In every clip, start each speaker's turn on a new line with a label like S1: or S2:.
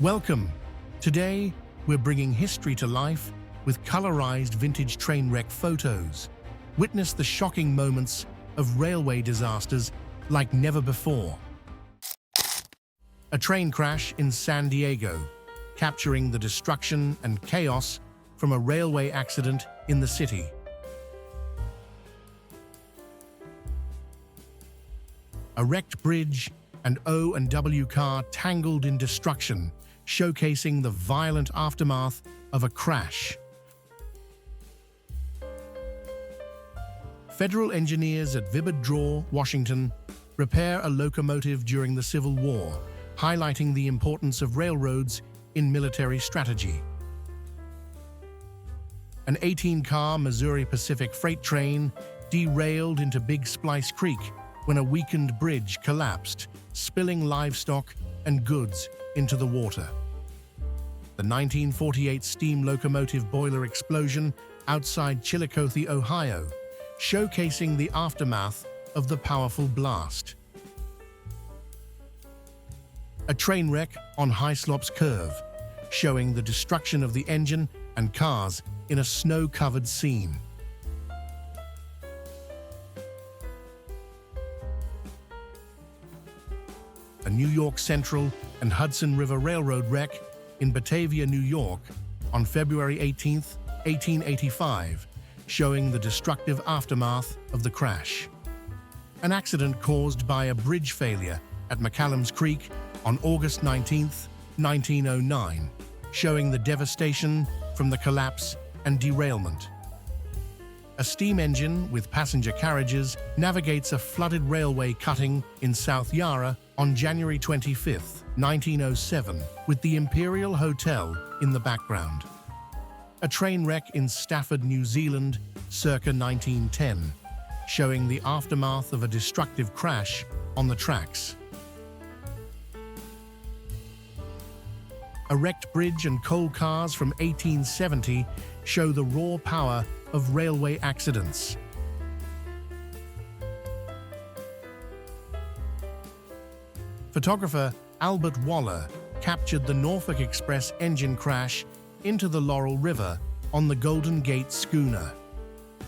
S1: Welcome! Today, we're bringing history to life with colorized vintage train wreck photos. Witness the shocking moments of railway disasters like never before. A train crash in San Diego, capturing the destruction and chaos from a railway accident in the city. A wrecked bridge and O&W car tangled in destruction, showcasing the violent aftermath of a crash. Federal engineers at Vibod, Washington, repair a locomotive during the Civil War, highlighting the importance of railroads in military strategy. An 18-car Missouri Pacific freight train derailed into Big Splice Creek when a weakened bridge collapsed, spilling livestock and goods into the water. The 1948 steam locomotive boiler explosion outside Chillicothe, Ohio, showcasing the aftermath of the powerful blast. A train wreck on Hyslop's Curve, showing the destruction of the engine and cars in a snow-covered scene. A New York Central and Hudson River Railroad wreck in Batavia, New York, on February 18, 1885, showing the destructive aftermath of the crash. An accident caused by a bridge failure at McCallum's Creek on August 19, 1909, showing the devastation from the collapse and derailment. A steam engine with passenger carriages navigates a flooded railway cutting in South Yarra on January 25, 1907, with the Imperial Hotel in the background. A train wreck in Stafford, New Zealand, circa 1910, showing the aftermath of a destructive crash on the tracks. A wrecked bridge and coal cars from 1870 show the raw power of railway accidents. Photographer Albert Waller captured the Norfolk Express engine crash into the Laurel River on the Golden Gate schooner.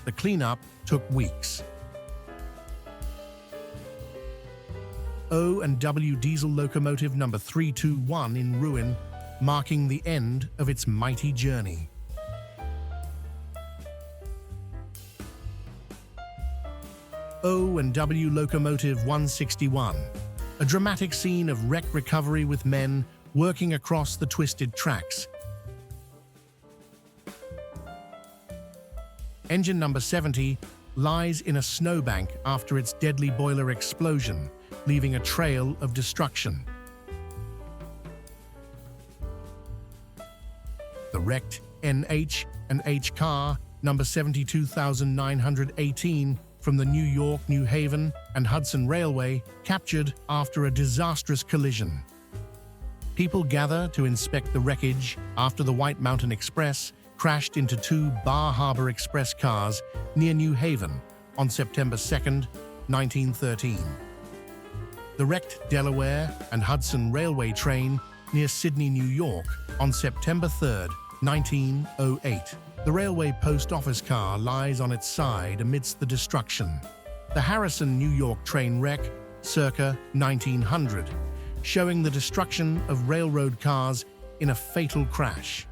S1: The cleanup took weeks. O&W diesel locomotive number 321 in ruin, marking the end of its mighty journey. O&W locomotive 161, a dramatic scene of wreck recovery with men working across the twisted tracks. Engine number 70 lies in a snowbank after its deadly boiler explosion, leaving a trail of destruction. The wrecked NH and H car number 72,918 from the New York, New Haven, and Hudson Railway, captured after a disastrous collision. People gather to inspect the wreckage after the White Mountain Express crashed into two Bar Harbor Express cars near New Haven on September 2, 1913. The wrecked Delaware and Hudson Railway train near Sydney, New York on September 3, 1908. The railway post office car lies on its side amidst the destruction. The Harrison, New York train wreck, circa 1900, showing the destruction of railroad cars in a fatal crash.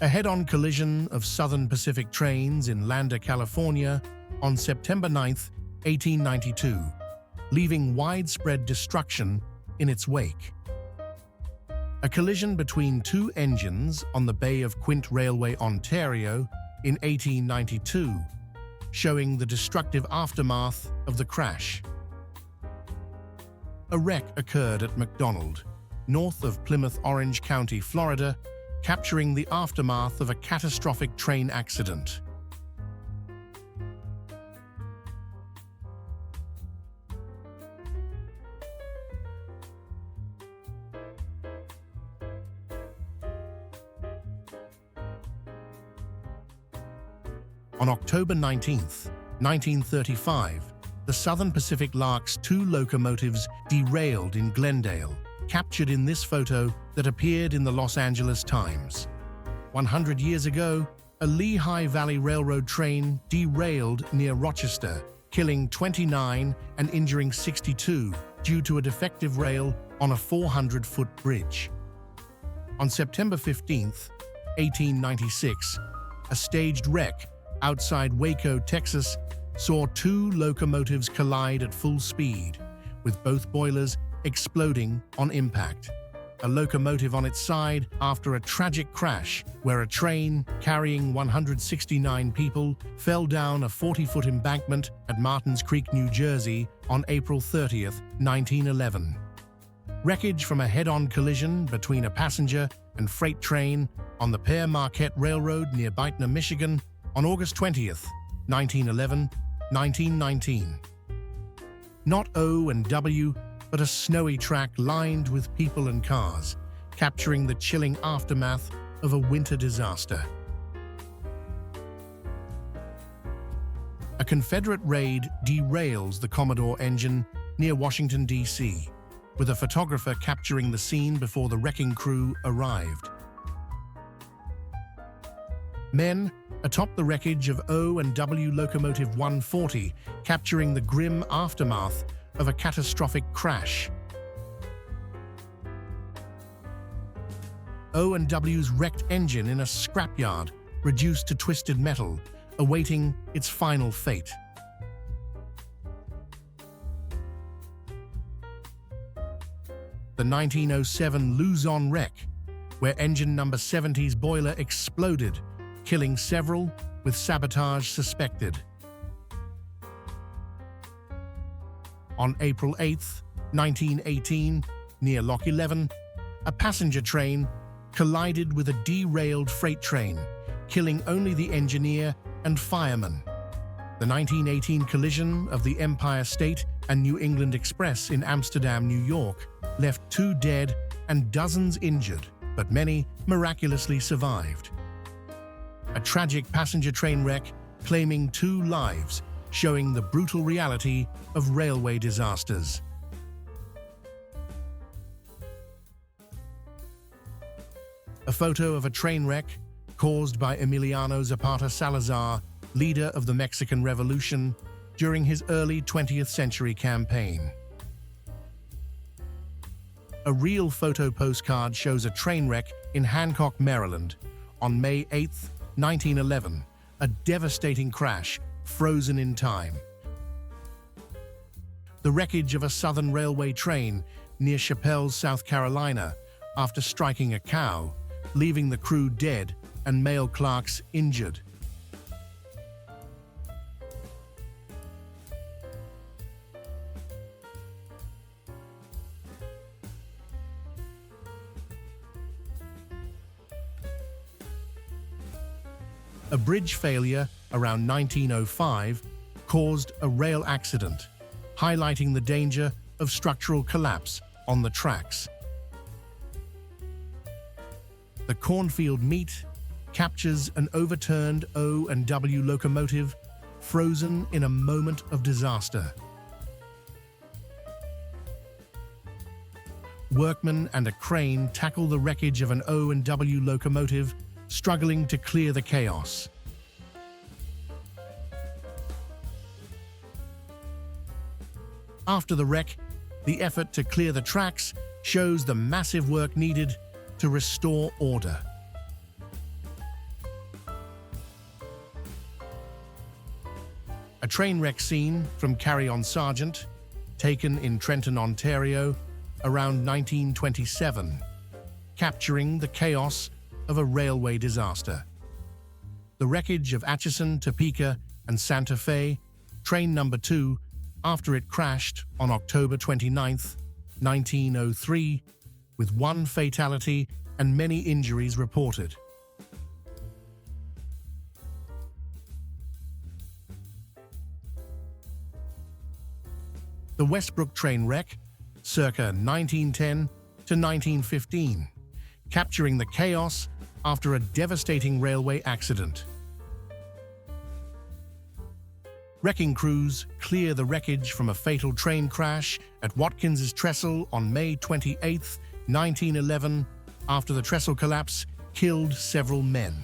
S1: A head-on collision of Southern Pacific trains in Lander, California on September 9, 1892, leaving widespread destruction in its wake. A collision between two engines on the Bay of Quinte Railway, Ontario, in 1892, showing the destructive aftermath of the crash. A wreck occurred at McDonald, north of Plymouth, Orange County, Florida, capturing the aftermath of a catastrophic train accident. On October 19, 1935, the Southern Pacific Lark's 2 locomotives derailed in Glendale, captured in this photo that appeared in the Los Angeles Times. 100 years ago, a Lehigh Valley Railroad train derailed near Rochester, killing 29 and injuring 62 due to a defective rail on a 400-foot bridge. On September 15, 1896, a staged wreck outside Waco, Texas, saw 2 locomotives collide at full speed, with both boilers exploding on impact. A locomotive on its side after a tragic crash where a train carrying 169 people fell down a 40-foot embankment at Martins Creek, New Jersey on April 30, 1911. Wreckage from a head-on collision between a passenger and freight train on the Pere Marquette Railroad near Bytner, Michigan on August 20, 1911, 1919. Not O and W, but a snowy track lined with people and cars, capturing the chilling aftermath of a winter disaster. A Confederate raid derails the Commodore engine near Washington, D.C., with a photographer capturing the scene before the wrecking crew arrived. Men atop the wreckage of O and W Locomotive 140, capturing the grim aftermath of a catastrophic crash. O and W's wrecked engine in a scrapyard, reduced to twisted metal, awaiting its final fate. The 1907 Luzon wreck, where engine number 70's boiler exploded, killing several, with sabotage suspected. On April 8, 1918, near Lock 11, a passenger train collided with a derailed freight train, killing only the engineer and fireman. The 1918 collision of the Empire State and New England Express in Amsterdam, New York, left 2 dead and dozens injured, but many miraculously survived. A tragic passenger train wreck claiming 2 lives, showing the brutal reality of railway disasters. A photo of a train wreck caused by Emiliano Zapata Salazar, leader of the Mexican Revolution, during his early 20th century campaign. A real photo postcard shows a train wreck in Hancock, Maryland, on May 8, 1911, a devastating crash frozen in time. The wreckage of a Southern Railway train near Chappelle, South Carolina, after striking a cow, leaving the crew dead and male clerks injured. A bridge failure around 1905 caused a rail accident, highlighting the danger of structural collapse on the tracks. The Cornfield Meet captures an overturned O and W locomotive frozen in a moment of disaster. Workmen and a crane tackle the wreckage of an O and W locomotive, struggling to clear the chaos. After the wreck, the effort to clear the tracks shows the massive work needed to restore order. A train wreck scene from Carry On Sergeant, taken in Trenton, Ontario, around 1927, capturing the chaos of a railway disaster. The wreckage of Atchison, Topeka, and Santa Fe, train number 2, after it crashed on October 29, 1903, with 1 fatality and many injuries reported. The Westbrook train wreck, circa 1910 to 1915, capturing the chaos after a devastating railway accident. Wrecking crews clear the wreckage from a fatal train crash at Watkins's trestle on May 28, 1911, after the trestle collapse killed several men.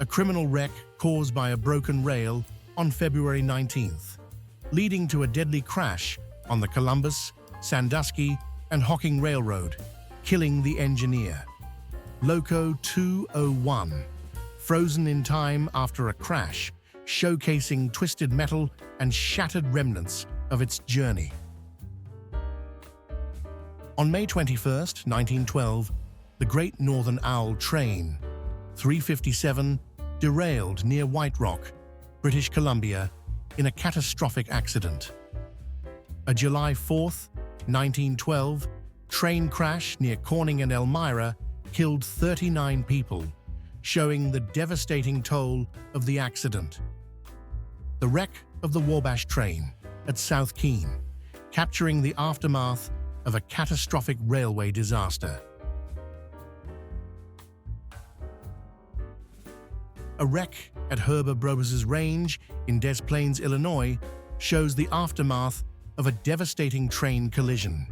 S1: A criminal wreck caused by a broken rail on February 19th, leading to a deadly crash on the Columbus, Sandusky, and Hocking Railroad, killing the engineer. Loco 201, frozen in time after a crash, showcasing twisted metal and shattered remnants of its journey. On May 21, 1912, the Great Northern Owl train, 357, derailed near White Rock, British Columbia, in a catastrophic accident. A July 4, 1912, train crash near Corning and Elmira killed 39 people, showing the devastating toll of the accident. The wreck of the Wabash train at South Keene, capturing the aftermath of a catastrophic railway disaster. A wreck at Herber Brobus's Range in Des Plaines, Illinois, shows the aftermath of a devastating train collision.